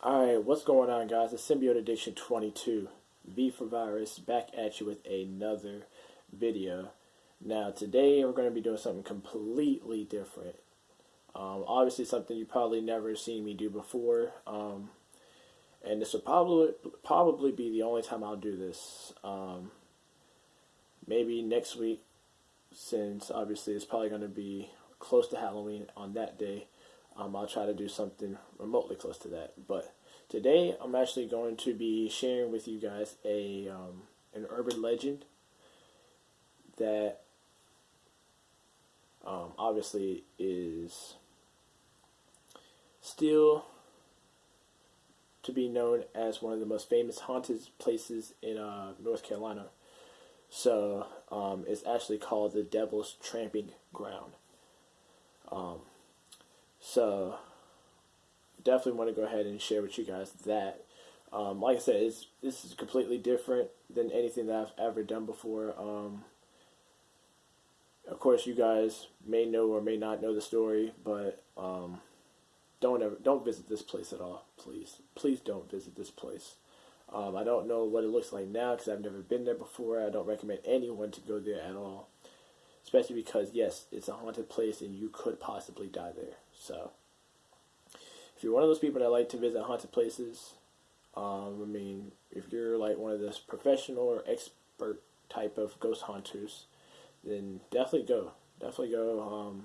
Alright, what's going on, guys? It's Symbiote Addiction 22, V for Virus, back at you with another video. Now, today we're going to be doing something completely different. Obviously, something you probably never seen me do before, and this will probably be the only time I'll do this. Maybe next week, since obviously it's probably going to be close to Halloween on that day. I'll try to do something remotely close to that. But today, I'm actually going to be sharing with you guys an urban legend that obviously is still to be known as one of the most famous haunted places in North Carolina. So it's actually called the Devil's Tramping Ground. So definitely want to go ahead and share with you guys that. Like I said, this is completely different than anything that I've ever done before. Of course, you guys may know or may not know the story, but don't visit this place at all. Please don't visit this place. I don't know what it looks like now because I've never been there before. I don't recommend anyone to go there at all. Especially because, yes, it's a haunted place and you could possibly die there. So, if you're one of those people that like to visit haunted places, if you're like one of those professional or expert type of ghost hunters, then definitely go. Definitely go.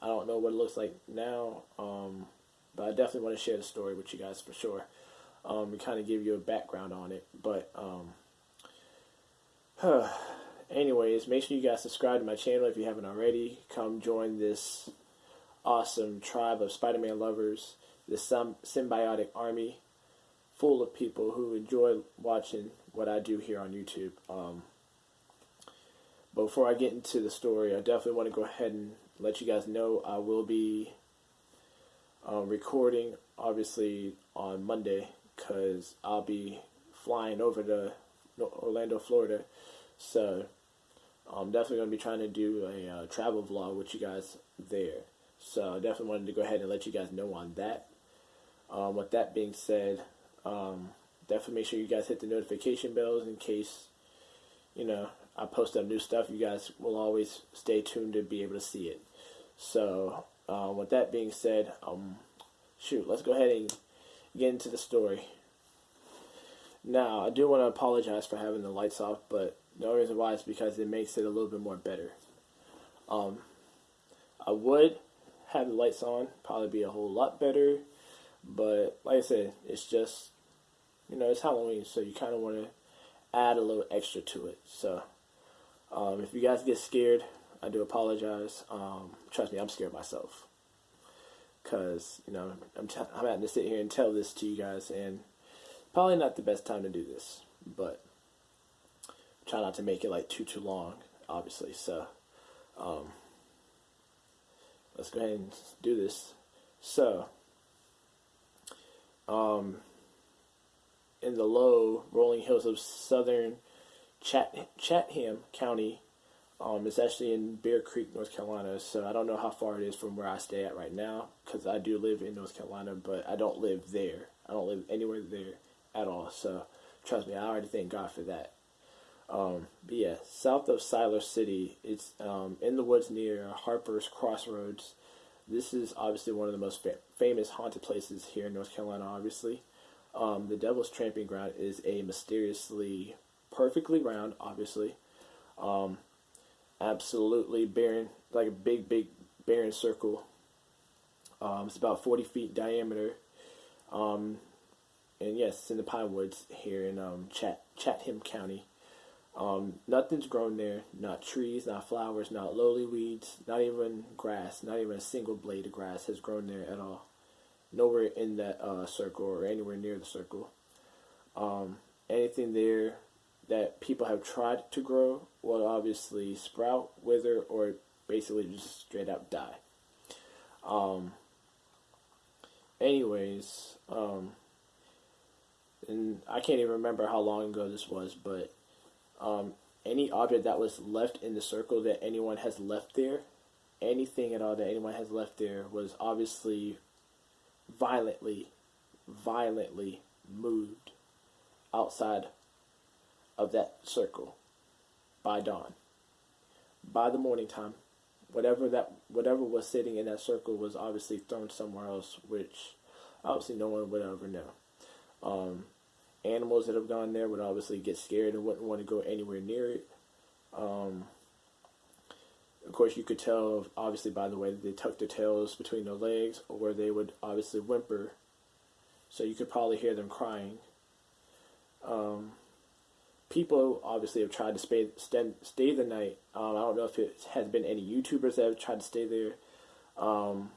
I don't know what it looks like now, but I definitely want to share the story with you guys for sure. And kind of give you a background on it. But, anyways, make sure you guys subscribe to my channel if you haven't already. Come join this awesome tribe of Spider-Man lovers, this symbiotic army full of people who enjoy watching what I do here on YouTube. But before I get into the story, I definitely want to go ahead and let you guys know I will be recording, obviously, on Monday because I'll be flying over to Orlando, Florida. So I'm definitely going to be trying to do a travel vlog with you guys there. So I definitely wanted to go ahead and let you guys know on that. With that being said, definitely make sure you guys hit the notification bells in case, I post up new stuff. You guys will always stay tuned to be able to see it. So with that being said, let's go ahead and get into the story. Now, I do want to apologize for having the lights off, but the only reason why is because it makes it a little bit more better. I would have the lights on, probably be a whole lot better, but like I said, it's just, it's Halloween, so you kind of want to add a little extra to it. So, if you guys get scared, I do apologize. Trust me, I'm scared myself. Because, I'm having to sit here and tell this to you guys, and probably not the best time to do this, but try not to make it like too long, obviously. So, let's go ahead and do this. So, in the low rolling hills of southern Chatham County, it's actually in Bear Creek, North Carolina. So I don't know how far it is from where I stay at right now, because I do live in North Carolina, but I don't live there. I don't live anywhere there at all. So trust me, I already thank God for that. But yeah, south of Siler City, it's in the woods near Harper's Crossroads. This is obviously one of the most famous haunted places here in North Carolina, obviously. The Devil's Tramping Ground is a mysteriously perfectly round, obviously. Absolutely barren, like a big barren circle. It's about 40 feet diameter. And yes, it's in the Pine Woods here in Chatham County. Nothing's grown there, not trees, not flowers, not lowly weeds, not even grass, not even a single blade of grass has grown there at all. Nowhere in that circle or anywhere near the circle. Anything there that people have tried to grow will obviously sprout, wither, or basically just straight up die. Anyways, and I can't even remember how long ago this was, but any object that was left in the circle that anyone has left there, anything at all that anyone has left there was obviously violently violently moved outside of that circle by dawn. By the morning time, whatever was sitting in that circle was obviously thrown somewhere else, which obviously no one would ever know. Animals that have gone there would obviously get scared and wouldn't want to go anywhere near it. Of course, you could tell, obviously, by the way that they tuck their tails between their legs, or they would obviously whimper. So you could probably hear them crying. People obviously have tried to stay the night. I don't know if it has been any YouTubers that have tried to stay there, or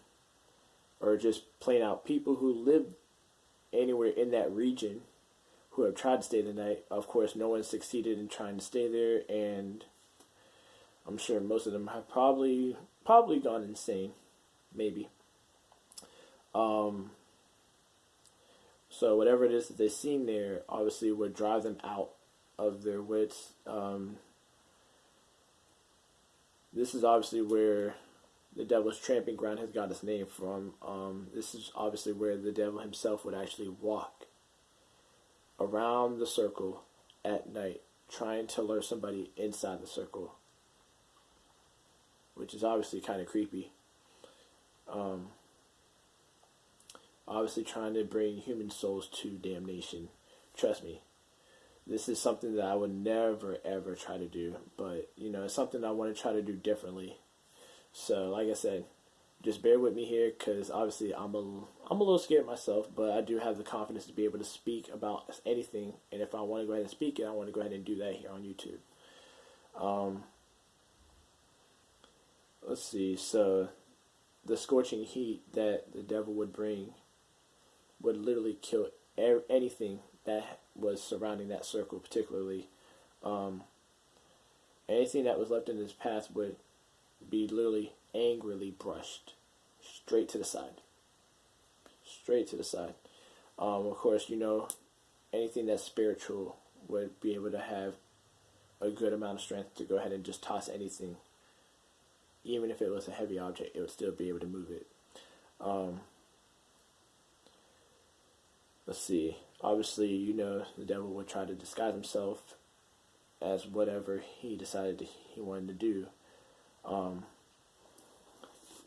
just plain out people who live anywhere in that region who have tried to stay the night. Of course, no one succeeded in trying to stay there, and I'm sure most of them have probably gone insane, maybe. So whatever it is that they've seen there, obviously would drive them out of their wits. This is obviously where the devil's tramping ground has got its name from. This is obviously where the devil himself would actually walk around the circle at night, trying to lure somebody inside the circle, which is obviously kind of creepy. Obviously trying to bring human souls to damnation. Trust me, this is something that I would never ever try to do, but it's something I want to try to do differently. So like I said, just bear with me here, because obviously I'm a little scared myself, but I do have the confidence to be able to speak about anything, and if I want to go ahead and speak it, I want to go ahead and do that here on YouTube. Let's see, so the scorching heat that the devil would bring would literally kill anything that was surrounding that circle, particularly. Anything that was left in his path would be literally angrily brushed straight to the side. Straight to the side. Of course, anything that's spiritual would be able to have a good amount of strength to go ahead and just toss anything. Even if it was a heavy object, it would still be able to move it. Let's see. Obviously, the devil would try to disguise himself as whatever he decided he wanted to do.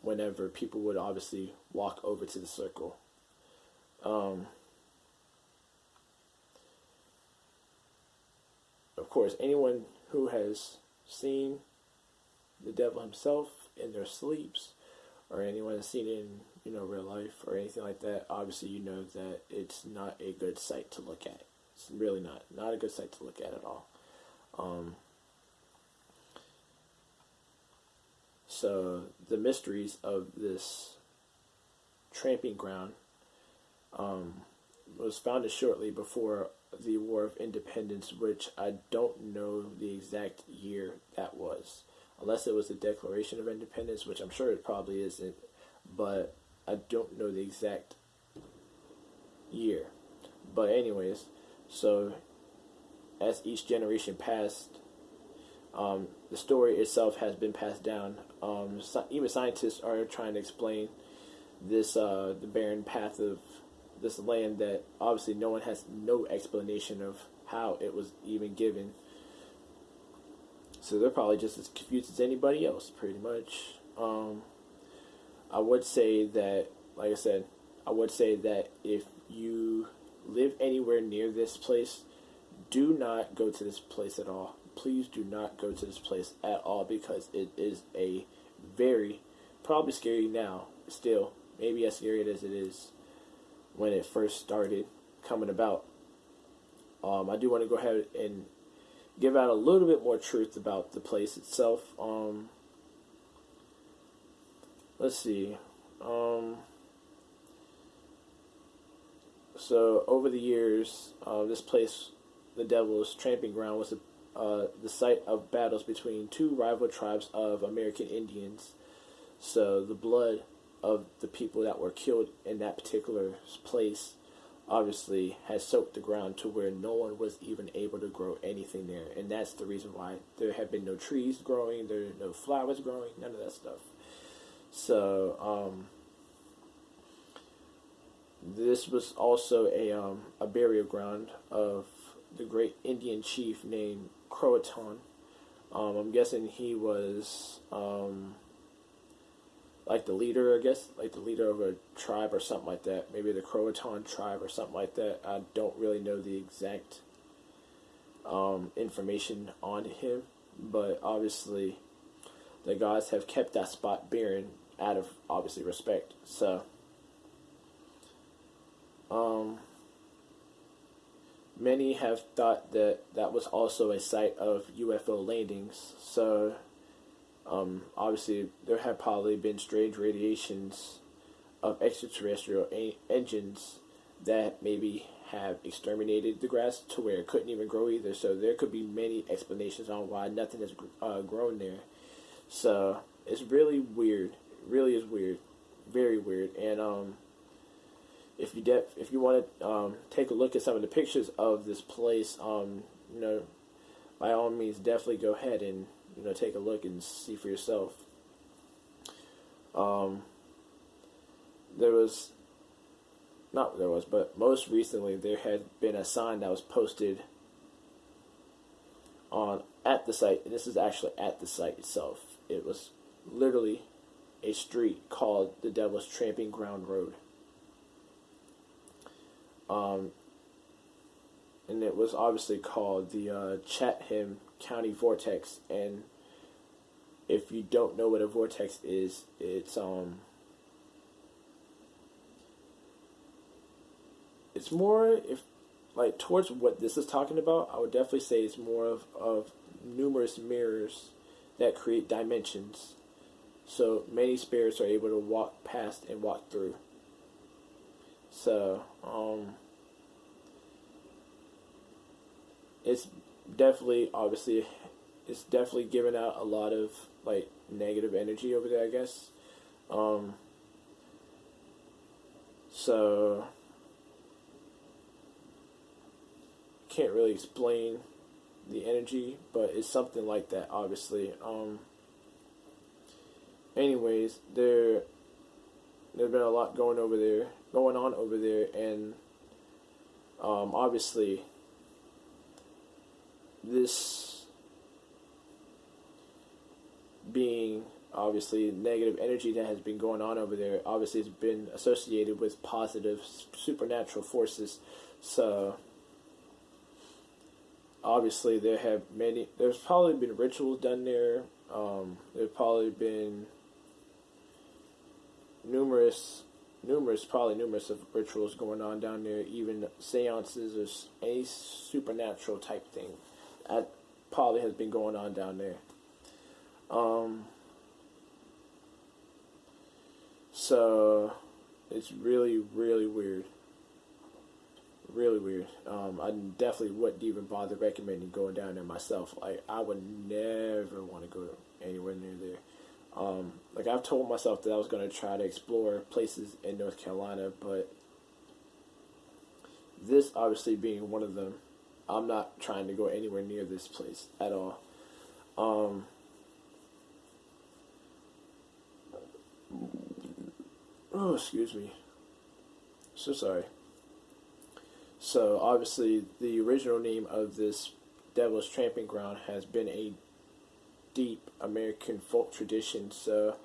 Whenever people would obviously walk over to the circle. Of course, anyone who has seen the devil himself in their sleeps, or anyone has seen it in real life or anything like that, obviously you know that it's not a good sight to look at. It's really not a good sight to look at all. So the mysteries of this tramping ground was founded shortly before the War of Independence, which I don't know the exact year that was, unless it was the Declaration of Independence, which I'm sure it probably isn't, but I don't know the exact year. But anyways, so as each generation passed, the story itself has been passed down. Even scientists are trying to explain this, the barren path of this land that obviously no one has no explanation of how it was even given. So they're probably just as confused as anybody else, pretty much. I would say that, like I said, if you live anywhere near this place, do not go to this place at all. Please do not go to this place at all, because it is a very, probably scary now, still, maybe as scary as it is when it first started coming about. I do want to go ahead and give out a little bit more truth about the place itself. Let's see. So over the years, this place, the Devil's Tramping Ground, was the site of battles between two rival tribes of American Indians. So the blood of the people that were killed in that particular place obviously has soaked the ground to where no one was even able to grow anything there. And that's the reason why there have been no trees growing, there are no flowers growing, none of that stuff. So, This was also a burial ground of the great Indian chief named Croatan. I'm guessing he was like the leader, I guess, like the leader of a tribe or something like that. Maybe the Croatan tribe or something like that. I don't really know the exact information on him, but obviously the gods have kept that spot barren out of obviously respect. So, many have thought that that was also a site of UFO landings. So, obviously, there have probably been strange radiations of extraterrestrial engines that maybe have exterminated the grass to where it couldn't even grow either. So there could be many explanations on why nothing has grown there. So it's really weird. It really is weird, very weird. And if you want to take a look at some of the pictures of this place, by all means, definitely go ahead and take a look and see for yourself. But most recently there had been a sign that was posted on at the site, and this is actually at the site itself. It was literally a street called the Devil's Tramping Ground Road. And it was obviously called the Chatham County Vortex. And if you don't know what a vortex is, it's more, if like towards what this is talking about, I would definitely say it's more of numerous mirrors that create dimensions. So many spirits are able to walk past and walk through. So, it's definitely, obviously, it's definitely giving out a lot of like negative energy over there, I guess. So can't really explain the energy, but it's something like that, obviously. Anyways, there's been a lot going on over there, and obviously this being obviously negative energy that has been going on over there, obviously it's been associated with positive supernatural forces. So obviously there's probably been rituals done there. There's probably been numerous of rituals going on down there, even seances or any supernatural type thing that probably has been going on down there. So it's really, really weird. Really weird. I definitely wouldn't even bother recommending going down there myself. Like, I would never want to go anywhere near there. Like, I've told myself that I was going to try to explore places in North Carolina, but this obviously being one of them, I'm not trying to go anywhere near this place at all. Oh, excuse me. So sorry. So obviously the original name of this Devil's Tramping Ground has been a deep American folk tradition. So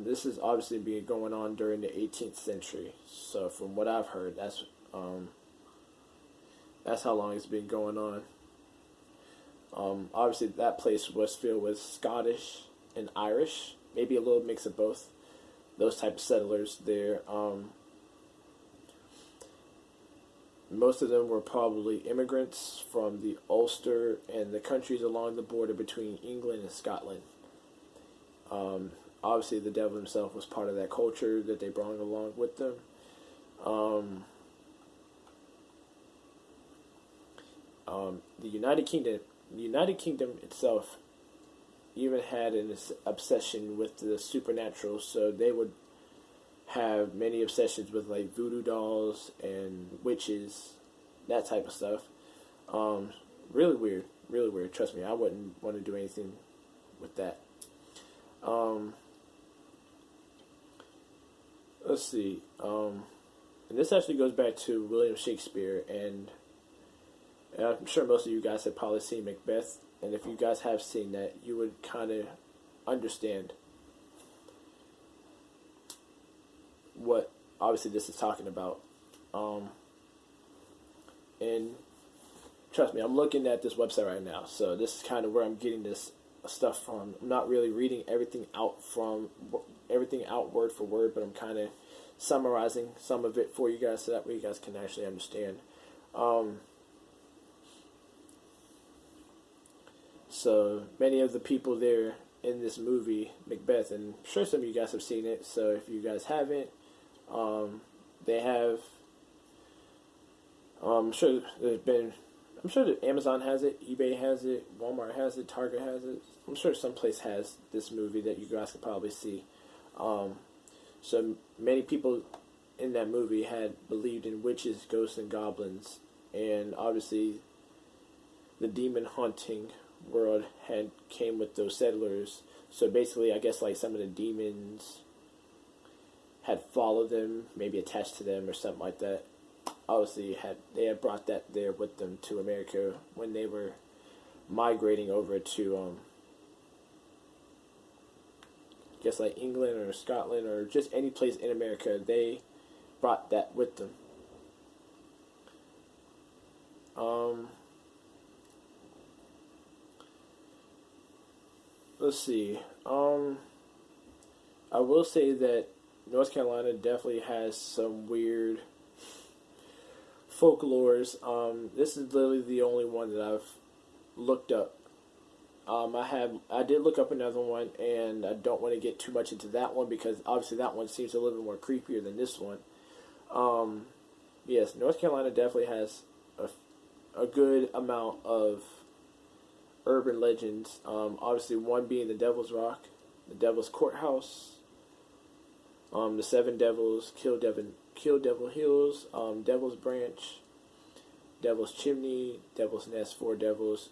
this has obviously been going on during the 18th century. So from what I've heard, that's how long it's been going on. Obviously that place was filled with Scottish and Irish, maybe a little mix of both. Those type of settlers there. Most of them were probably immigrants from the Ulster and the countries along the border between England and Scotland. Obviously, the devil himself was part of that culture that they brought along with them. The United Kingdom itself even had an obsession with the supernatural, so they would have many obsessions with like voodoo dolls and witches, that type of stuff. Really weird, really weird. Trust me, I wouldn't want to do anything with that. Let's see. and this actually goes back to William Shakespeare, and I'm sure most of you guys have probably seen Macbeth, and if you guys have seen that, you would kind of understand what obviously this is talking about. And trust me, I'm looking at this website right now, so this is kind of where I'm getting this stuff from. I'm not really reading everything out word for word, but I'm kind of summarizing some of it for you guys so that way you guys can actually understand. So many of the people there in this movie, Macbeth, and I'm sure some of you guys have seen it, so if you guys haven't, they have, I'm sure that Amazon has it, eBay has it, Walmart has it, Target has it. I'm sure someplace has this movie that you guys could probably see. So many people in that movie had believed in witches, ghosts, and goblins, and obviously the demon haunting world came with those settlers. So basically, I guess like some of the demons had followed them, maybe attached to them or something like that. Obviously, they had brought that there with them to America when they were migrating over to, I guess like England or Scotland or just any place in America. They brought that with them. Let's see. I will say that North Carolina definitely has some weird folklores. This is literally the only one that I've looked up. I did look up another one, and I don't want to get too much into that one because obviously that one seems a little bit more creepier than this one. Yes, North Carolina definitely has a good amount of urban legends. Obviously, one being the Devil's Rock, the Devil's Courthouse, the Seven Devils, Kill Devil Hills, Devil's Branch, Devil's Chimney, Devil's Nest, Four Devils,